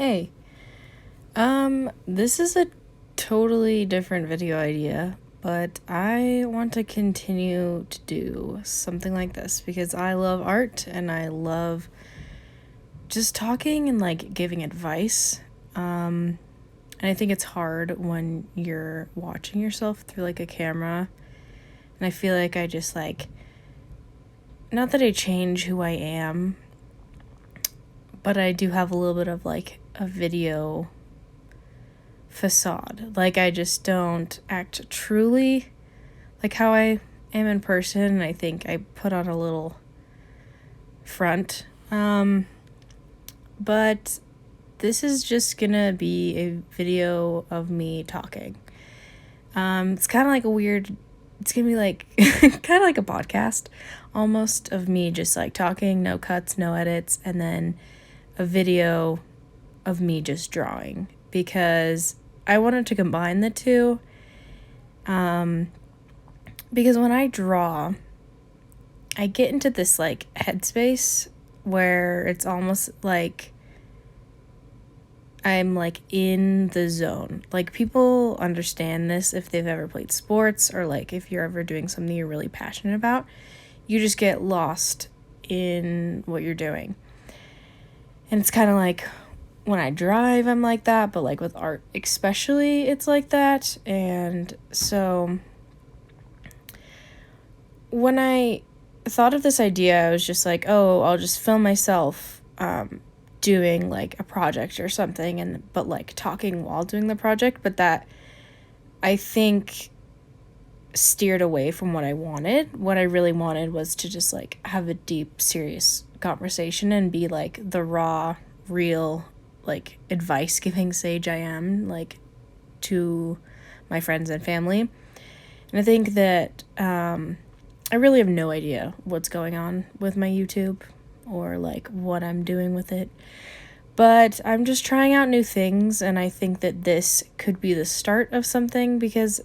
Hey, this is a totally different video idea, but I want to continue to do something like this because I love art and I love just talking and like giving advice. And I think it's hard when you're watching yourself through like a camera. And I feel like I just like, not that I change who I am, but I do have a little bit of like a video facade. Like I just don't act truly like how I am in person, and I think I put on a little front. But this is just gonna be a video of me talking. It's kind of like it's gonna be like kind of like a podcast almost of me just like talking, no cuts, no edits, and then a video of me just drawing because I wanted to combine the two. Because when I draw, I get into this like headspace where it's almost like I'm like in the zone. Like people understand this if they've ever played sports or like if you're ever doing something you're really passionate about. You just get lost in what you're doing. And it's kind of like when I drive, I'm like that, but like with art especially, it's like that. And so when I thought of this idea, I was just like, oh, I'll just film myself doing like a project or something, but like talking while doing the project. But that, I think, steered away from what I wanted. What I really wanted was to just like have a deep, serious conversation and be like the raw, real, like advice giving sage I am, like to my friends and family. And I think that I really have no idea what's going on with my YouTube or like what I'm doing with it, but I'm just trying out new things, and I think that this could be the start of something because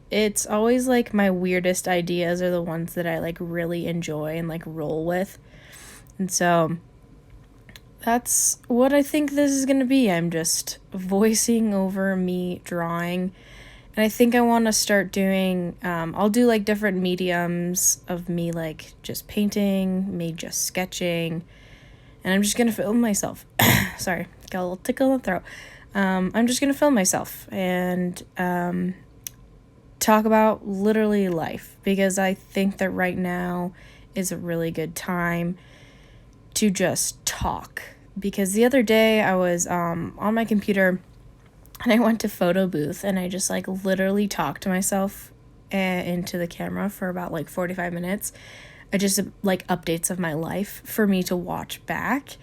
it's always like my weirdest ideas are the ones that I like really enjoy and like roll with. And so that's what I think this is going to be. I'm just voicing over me drawing. And I think I want to start doing, I'll do like different mediums of me like just painting, me just sketching. And I'm just going to film myself. Sorry, got a little tickle in the throat. I'm just going to film myself and talk about literally life, because I think that right now is a really good time to just talk. Because the other day I was on my computer and I went to photo booth and I just like literally talked to myself into the camera for about like 45 minutes. I just like updates of my life for me to watch back.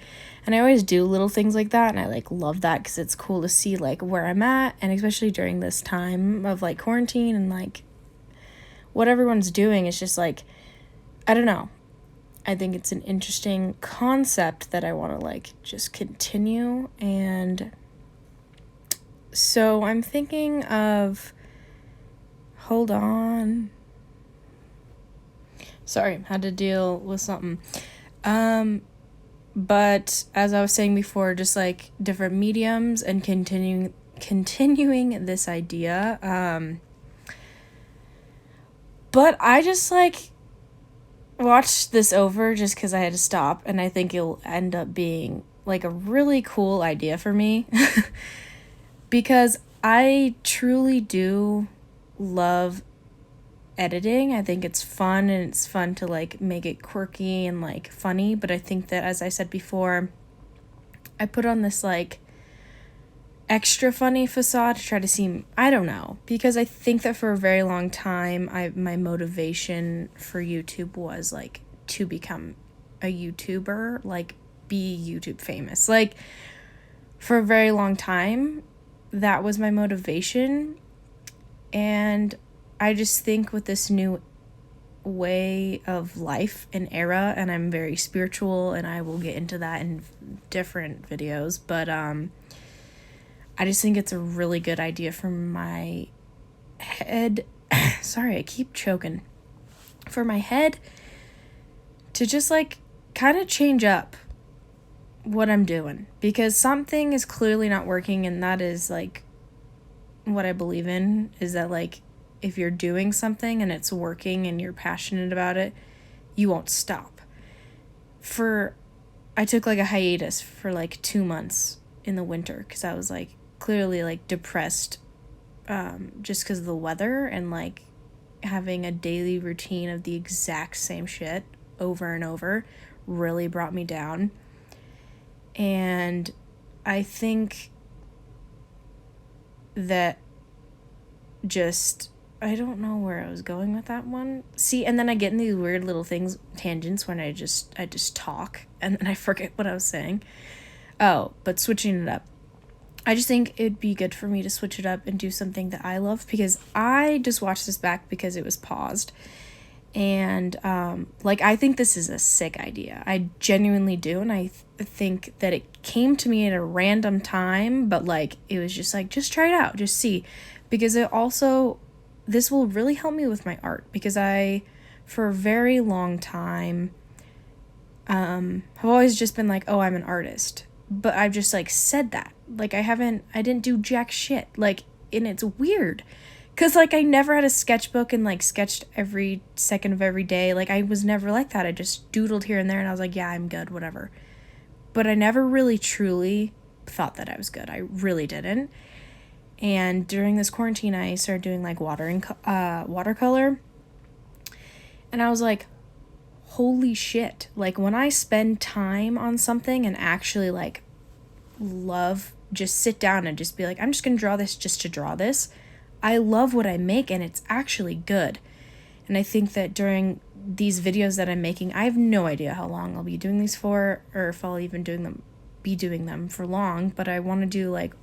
And I always do little things like that, and I like love that because it's cool to see like where I'm at, and especially during this time of like quarantine and like what everyone's doing. It's just like, I don't know. I think it's an interesting concept that I want to like just continue. And so I'm thinking of, hold on. Sorry, had to deal with something. But as I was saying before, just like different mediums and continuing this idea. But I just like watched this over just because I had to stop, and I think it'll end up being like a really cool idea for me. Because I truly do love editing. I think it's fun, and it's fun to like make it quirky and like funny. But I think that, as I said before, I put on this like extra funny facade to try to seem, I don't know, because I think that for a very long time my motivation for YouTube was like to become a YouTuber, like be YouTube famous. Like for a very long time that was my motivation. And I just think with this new way of life and era, and I'm very spiritual, and I will get into that in different videos, but I just think it's a really good idea for my head. Sorry, I keep choking. For my head to just like kind of change up what I'm doing, because something is clearly not working, and that is like what I believe in, is that like if you're doing something and it's working and you're passionate about it, you won't stop. I took like a hiatus for like 2 months in the winter because I was like clearly like depressed, just because of the weather, and like having a daily routine of the exact same shit over and over really brought me down. And I think that just, I don't know where I was going with that one. See, and then I get in these weird little tangents when I just talk and then I forget what I was saying. Oh, but switching it up. I just think it'd be good for me to switch it up and do something that I love, because I just watched this back because it was paused. And like, I think this is a sick idea. I genuinely do. And I think that it came to me at a random time, but like, it was just like, just try it out, just see. Because this will really help me with my art, because for a very long time, have always just been like, oh, I'm an artist. But I've just like said that. Like, I didn't do jack shit. Like, and it's weird. Because, like, I never had a sketchbook and, like, sketched every second of every day. Like, I was never like that. I just doodled here and there, and I was like, yeah, I'm good, whatever. But I never really truly thought that I was good. I really didn't. And during this quarantine, I started doing, like, watercolor. And I was like, holy shit. Like, when I spend time on something and actually, like, just sit down and just be like, I'm just going to draw this just to draw this, I love what I make, and it's actually good. And I think that during these videos that I'm making, I have no idea how long I'll be doing these for, or if I'll even be doing them for long, but I want to do like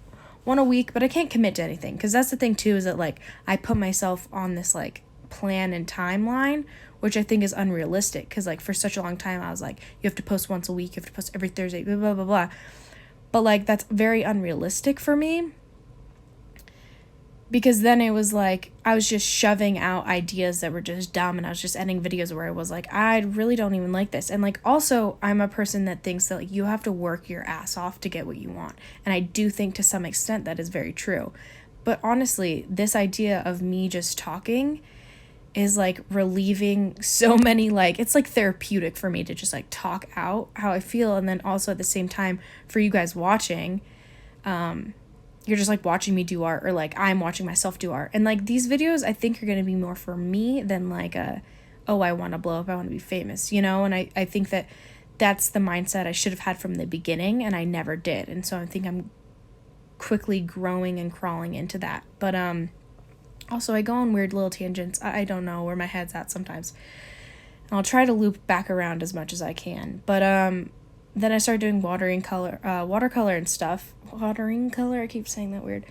one a week, but I can't commit to anything, because that's the thing too, is that like I put myself on this like plan and timeline, which I think is unrealistic, because like for such a long time I was like, you have to post once a week, you have to post every Thursday, blah, blah, blah, blah. But like, that's very unrealistic for me. Because then it was like, I was just shoving out ideas that were just dumb, and I was just ending videos where I was like, I really don't even like this. And like, also, I'm a person that thinks that like you have to work your ass off to get what you want. And I do think to some extent that is very true. But honestly, this idea of me just talking is like relieving so many, like, it's like therapeutic for me to just like talk out how I feel. And then also at the same time, for you guys watching, you're just like watching me do art, or like I'm watching myself do art. And like, these videos I think are going to be more for me than like oh, I want to blow up, I want to be famous, you know? And I think that that's the mindset I should have had from the beginning, and I never did. And so I think I'm quickly growing and crawling into that. But also, I go on weird little tangents. I don't know where my head's at sometimes, and I'll try to loop back around as much as I can. But then I started doing watercolor and stuff. Watering color, I keep saying that weird.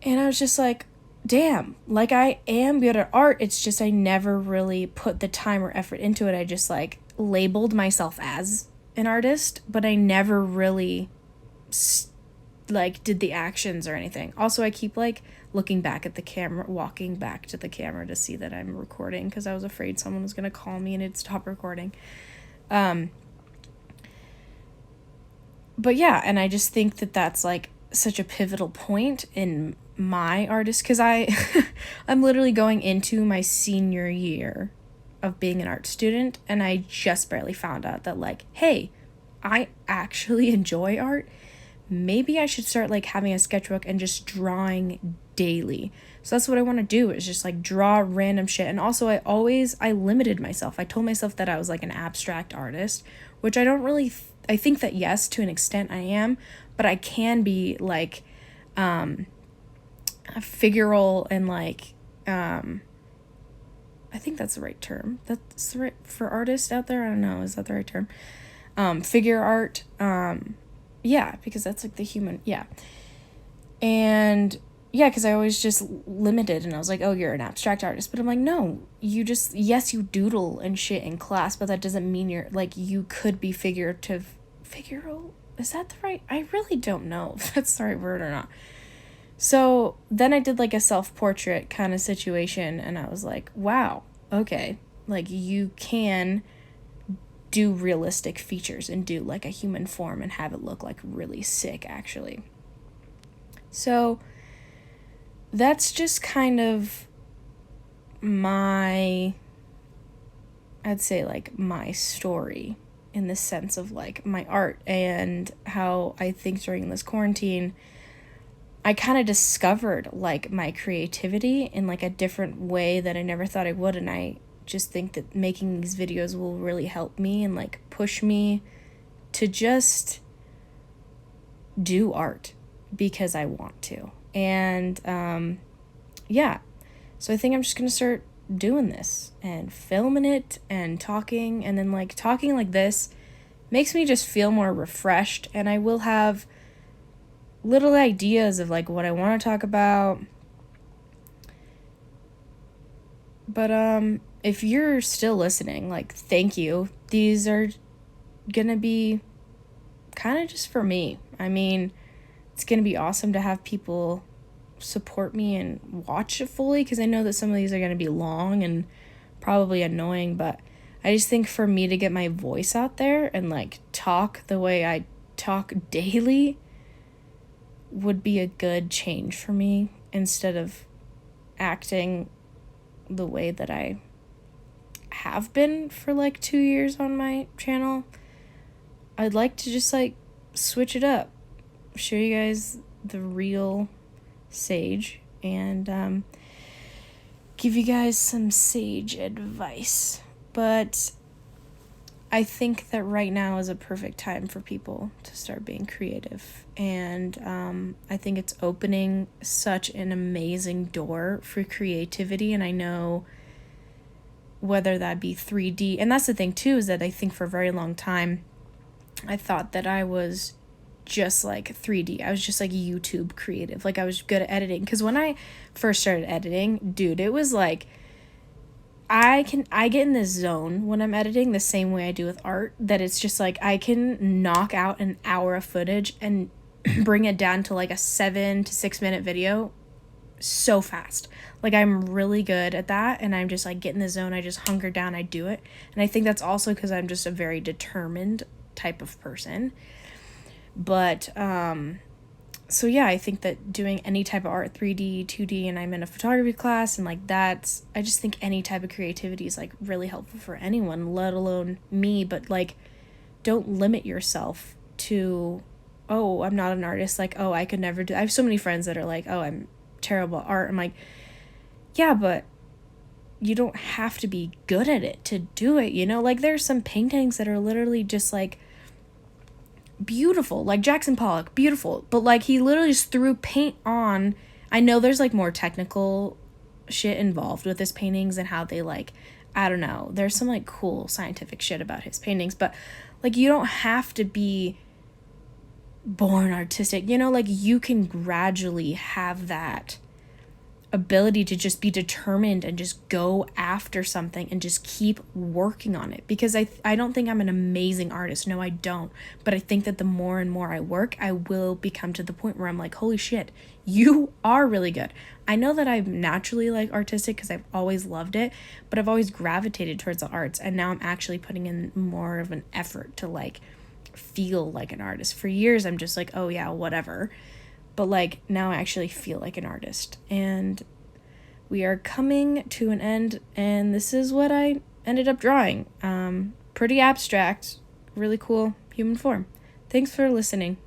And I was just like, damn, like, I am good at art. It's just I never really put the time or effort into it. I just like labeled myself as an artist, but I never really like did the actions or anything. Also, I keep like looking back at the camera, walking back to the camera to see that I'm recording, because I was afraid someone was gonna call me and it'd stop recording. But yeah, and I just think that that's like such a pivotal point in my artist, because I'm literally going into my senior year of being an art student, and I just barely found out that like, hey, I actually enjoy art. Maybe I should start like having a sketchbook and just drawing daily. So that's what I want to do, is just like draw random shit. And also, I limited myself. I told myself that I was like an abstract artist, which I don't really I think that yes, to an extent I am, but I can be like figural and like I think that's the right term. That's the right for artists out there. I don't know, is that the right term? Figure art. Yeah, because that's like the human, yeah. And yeah, because I always just limited, and I was like, oh, you're an abstract artist. But I'm like, no, yes, you doodle and shit in class, but that doesn't mean you're, like, you could be figural, is that the right, I really don't know if that's the right word or not. So then I did, like, a self-portrait kind of situation, and I was like, wow, okay, like, you can do realistic features and do like a human form and have it look like really sick, actually. So that's just kind of I'd say like my story in the sense of like my art and how I think during this quarantine I kind of discovered like my creativity in like a different way that I never thought I would. And I just think that making these videos will really help me and like push me to just do art because I want to. And yeah, so I think I'm just gonna start doing this and filming it and talking, and then like talking like this makes me just feel more refreshed, and I will have little ideas of like what I want to talk about. But if you're still listening, like, thank you. These are gonna be kind of just for me. I mean, it's gonna be awesome to have people support me and watch it fully, because I know that some of these are gonna be long and probably annoying, but I just think for me to get my voice out there and like talk the way I talk daily would be a good change for me, instead of acting the way that I have been for like 2 years on my channel. I'd like to just like switch it up, show you guys the real Sage, and give you guys some sage advice. But I think that right now is a perfect time for people to start being creative, and I think it's opening such an amazing door for creativity. And I know whether that be 3D, and that's the thing too, is that I think for a very long time I thought that I was just like 3D. I was just like YouTube creative. Like I was good at editing, because when I first started editing, dude, it was like I get in this zone when I'm editing the same way I do with art, that it's just like I can knock out an hour of footage and bring it down to like a 7 to 6 minute video so fast. Like I'm really good at that, and I'm just like get in the zone, I just hunker down, I do it. And I think that's also because I'm just a very determined type of person. But so yeah, I think that doing any type of art, 3D, 2D, and I'm in a photography class, and like that's, I just think any type of creativity is like really helpful for anyone, let alone me. But like, don't limit yourself to, oh, I'm not an artist, like, oh, I could never do. I have so many friends that are like, oh, I'm terrible at art. I'm like, yeah, but you don't have to be good at it to do it, you know? Like there's some paintings that are literally just like beautiful, like Jackson Pollock, beautiful, but like he literally just threw paint on. I know there's like more technical shit involved with his paintings and how they like, I don't know, there's some like cool scientific shit about his paintings, but like you don't have to be born artistic, you know? Like you can gradually have that ability to just be determined and just go after something and just keep working on it. Because I don't think I'm an amazing artist. No, I don't. But I think that the more and more I work, I will become to the point where I'm like, holy shit, you are really good. I know that I'm naturally like artistic because I've always loved it, but I've always gravitated towards the arts, and now I'm actually putting in more of an effort to like feel like an artist. For years I'm just like, oh yeah, whatever. But like now I actually feel like an artist, and we are coming to an end, and this is what I ended up drawing. Pretty abstract, really cool human form. Thanks for listening.